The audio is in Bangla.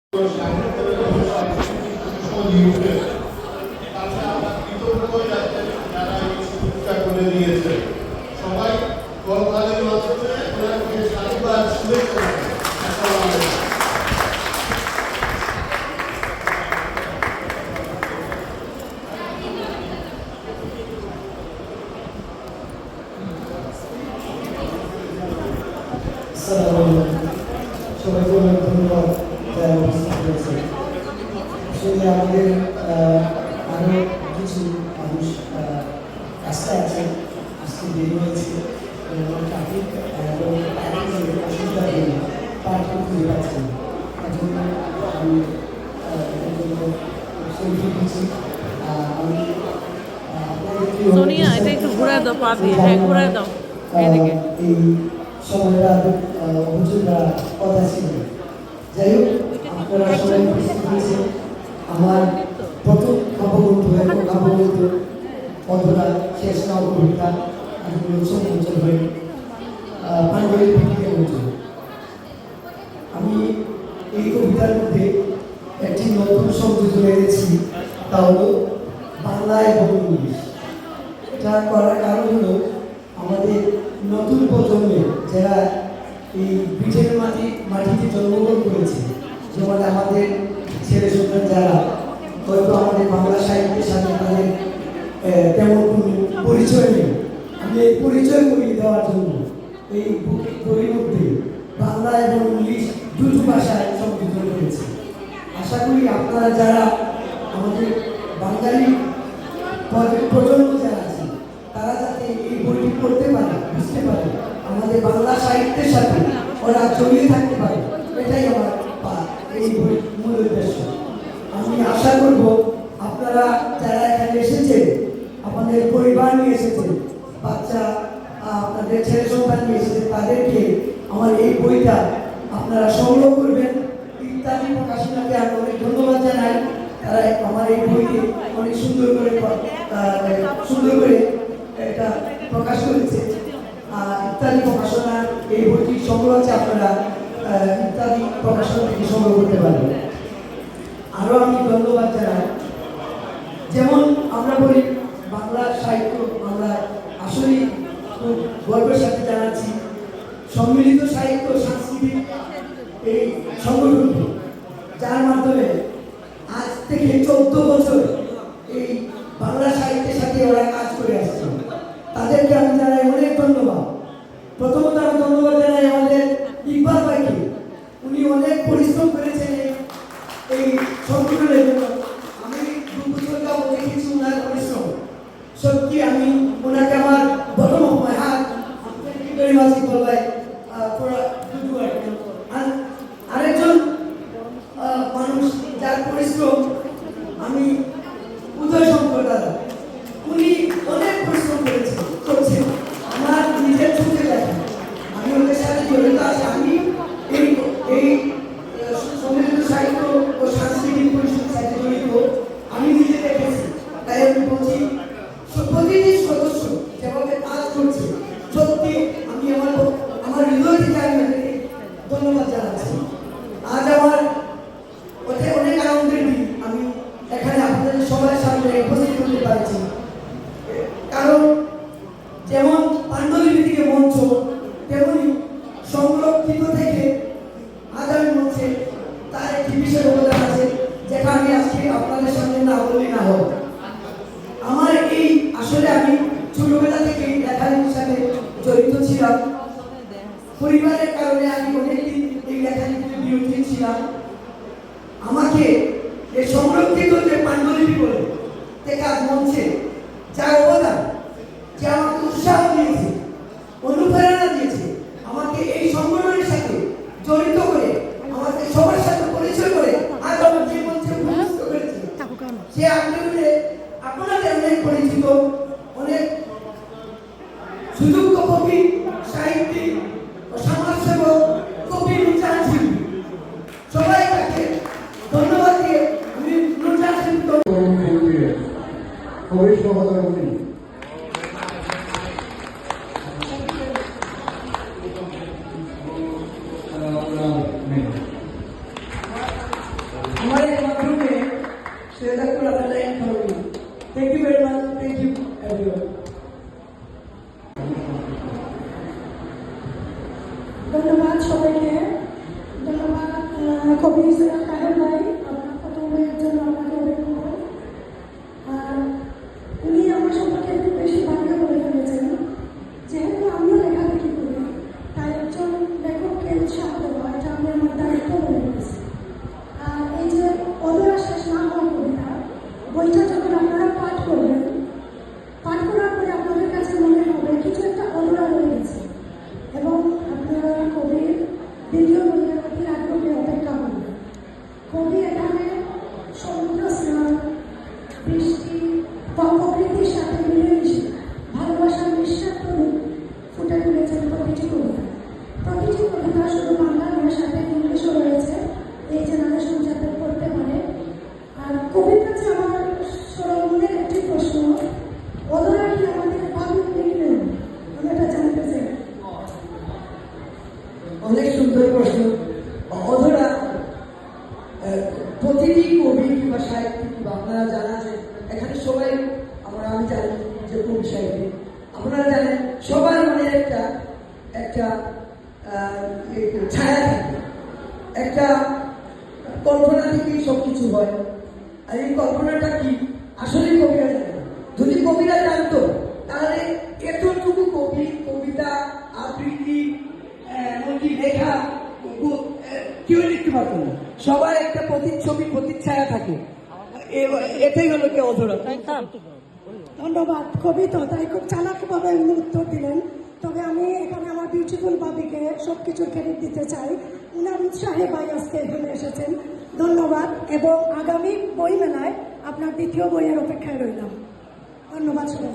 সবাই গণতান্ত্রিক মাধ্যমে ওনাকে সাধুবাদ শুভেচ্ছা। সবাইকে অনেক ধন্যবাদ উপস্থিত হয়েছে। আসলে আমাদের আরও কিছু মানুষ রাস্তায় আছে, আজকে দেরি হয়েছে ট্রাফিক এবং অসুবিধা হয়ে পার্কিং খুঁজে পাচ্ছি। এজন্য আমি সেলফি দিচ্ছি। আমি সোনিয়া এটা একটু ঘুরায় দাও, পা দিয়ে হ্যাঁ ঘুরায় দাও এদিকে। এই সময়টা অভিযোগ কথা ছিল। যাই হোক, আপনারা সবাই উপস্থিত হয়েছে। আমার প্রথম কাব্যগ্রন্থ এবং কাব্যগ্রন্থ অধরা শেষ না কবিতা সমঞ্চল হয়ে পাণ্ডবের প্রকৃতির অঞ্চল। আমি এই কবিতার মধ্যে একটি নতুন সংযোজন এনেছি, তা হল বাংলা এবং ইংলিশ। এটা করার কারণ হলো আমাদের নতুন প্রজন্মে যারা এই ব্রিটেনের মাটিতে জন্মগ্রহণ করেছে, যেমন আমাদের ছেলে সন্তান যারা হয়তো আমাদের বাংলা সাহিত্যের সাথে তাদের তেমন কোনো পরিচয় নেই, আমি এই পরিচয় করিয়ে দেওয়ার জন্য এই বইয়ের মধ্যে বাংলা এবং ইংলিশ দুটো ভাষায় সংযোজন করেছে। আশা করি আপনারা যারা আমাদের বাঙালি প্রজন্ম যারা আছে তারা যাতে এই বইটি পড়তে পারে, বুঝতে পারে, আমাদের বাংলা সাহিত্যের সাথে ওরা জড়িয়ে থাকতে পারে, এটাই আমার এই বইয়ের মূল উদ্দেশ্য। আমি আশা করব আপনারা যারা এখানে এসেছেন, আপনাদের পরিবার নিয়ে এসেছেন, বাচ্চা আপনাদের ছেলে সন্তান নিয়ে এসেছেন, তাদেরকে আমার এই বইটা আপনারা সংগ্রহ করবেন। ইত্যাদি প্রকাশনাকে আমি অনেক ধন্যবাদ জানাই। তারা আমার এই বইকে অনেক সুন্দর করে এটা প্রকাশ করেছে। ইত্যাদি প্রকাশনার এই বইটি সংগ্রহ আছে, আপনারা ইত্যাদি প্রকাশনা থেকে সংগ্রহ করতে পারবেন। আরও আমি ধন্যবাদ জানাই, যেমন আমরা বলি বাংলা সাহিত্য, আমরা আসলে খুব গর্বের সাথে জানাচ্ছি সম্মিলিত সাহিত্য সাংস্কৃতিক এই সংগঠনটি, যার মাধ্যমে আজ থেকে 14 বছর এই বাংলা সাহিত্যের সাথে ওরা কাজ করে আসছে। তাদেরকে আমি জানাই অনেক ধন্যবাদ। প্রথমত আমি ধন্যবাদ জানাই আমাদের ইকবাল ভাইকে, উনি অনেক পরিশ্রম করেছেন এই সংগঠনের জন্য। আমি 2 বছর যাবত দেখেছি ওনার পরিশ্রম। সত্যি আমি ওনাকে আমার bottom of my heart very much Iqbal ভাই ফর গুড ওয়ার্ক। আরেকজন মানুষ যার পরিশ্রম আমি উদয় শঙ্কর দাদা, উনি অনেক পরিশ্রম করছেন। আমার নিজের চোখে দেখা, আমি ওদের সাথে জড়িত আছি। আমি এই সম্মিলিত সাহিত্য ও সাংস্কৃতিক পরিষদের সাথে জড়িত, আমি নিজে দেখেছি। তাই আমি বলছি প্রতিটি সদস্য যেভাবে কাজ করছে, সত্যি আমি আমার হৃদয় থেকে আমি ধন্যবাদ জানাচ্ছি। আজ আমার অনেক আনন্দের দিন, আমি এখানে আপনাদের সবার সামনে উপস্থিত হতে পারছি। কারণ যেমন পাণ্ডুলিপিকে মঞ্চ, তেমনি সংরক্ষিত থেকে আগামী মঞ্চে তার একটি বিশেষ অবদান আছে, যেটা আমি আজকে আপনাদের সামনে না বললে না হোক। আমার এই আসলে আমি ছোটবেলা থেকে লেখালেখির সাথে জড়িত ছিলাম। পরিবারের কারণে আমি অনেকদিন এই লেখালেখিতে বিরতি ছিলাম। আমাকে এই সংরক্ষিত যে পাণ্ডুলিপি বলে দেখা মঞ্চে যা অবদান, যে আমাকে উৎসাহ দিয়েছে, অনুপ্রেরণা দিয়েছে, আমাকে এই সংগঠনের সাথে জড়িত করে, আমাকে সবার সাথে পরিচয় করে আজ আমার যে মঞ্চে উপস্থিত করেছে, সে আন্দোলনে আপনাদের অনেক পরিচিত, অনেক সুযোগ্য কবি, সাহিত্যিক ও সমাজসেবক কবি নুরজাহান শিল্পী, সবাই তাকে ধন্যবাদ দিয়ে আমি নুরজাহান শিল্পী কবি সহযোগী हमारे माध्यम में श्वेता को लगातार thank you very much thank you everyone ধন্যবাদ সবাইকে ধন্যবাদ কবি সৈয়দ তাহের ভাই আপনার ফটোগ্রাফের জন্য আপনাকে অভিনন্দন আর উনি আমার সম্পর্কে একটু বেশি বাংলা বলে ফেলেছেন যেহেতু আমিও লেখালেখি করি তাই একজন লেখককে উৎসাহ দেওয়া এটা আমি আমার দায়িত্ব মনে করেছি আর এই যে অধরা শেষ না হওয়া কবিতা বইটা যখন আপনারা পাঠ করবেন পাঠ করার পরে আপনাদের কাছে মনে হবে কিছু একটা অধরা রয়ে গেছে এবং আপনারা কবির দ্বিতীয় বইয়ের প্রতি আগ্রহে অপেক্ষা করবেন কবি এখানে সমুদ্র স্নান বৃষ্টি বা প্রকৃতির সাথে মিলেমিশে ভালোবাসার নিঃস্বার্থ রূপ ফুটে তুলেছেন প্রতিটি কবিতা শুধু বাংলা নয় সাথে ইংলিশও রয়েছে এই জেনারেশন যাতে পড়তে পারে আর কবির কাছে আমার মনের একটি প্রশ্ন অধরা কি আমাদের ভাবি লিখলেন আমি এটা জানতে চাই অনেক সুন্দর প্রশ্ন অধরা প্রতিটি কবি বা সাহিত্যিক বা আপনারা জানা যে এখানে সবাই আমি জানি যে কবি সাহিত্যিক আপনারা জানেন সবার মনে একটা একটা ছায়া থাকে একটা কল্পনা থেকেই সবকিছু হয় আর এই কল্পনাটা কি আসলে কবিরা জানে না। যদি কবিরা জানতো তাহলে এতটুকু কবিতা আবৃত্তি এমনকি লেখা কেউ লিখতে পারতো না সবার একটা প্রতিচ্ছবি প্রতিচ্ছায়া থাকে এটাই হলো কি অধরা ধন্যবাদ কবি তো তাই খুব চালাকভাবে উনি উত্তর দিলেন তবে আমি এখানে আমার বিউটিফুল বাবিকে সব কিছুর ক্রেডিট দিতে চাই উনার উৎসাহে ভাই আজকে এখানে এসেছেন ধন্যবাদ এবং আগামী বই মেলায় আপনার দ্বিতীয় বইয়ের অপেক্ষায় রইলাম ধন্যবাদ সবাই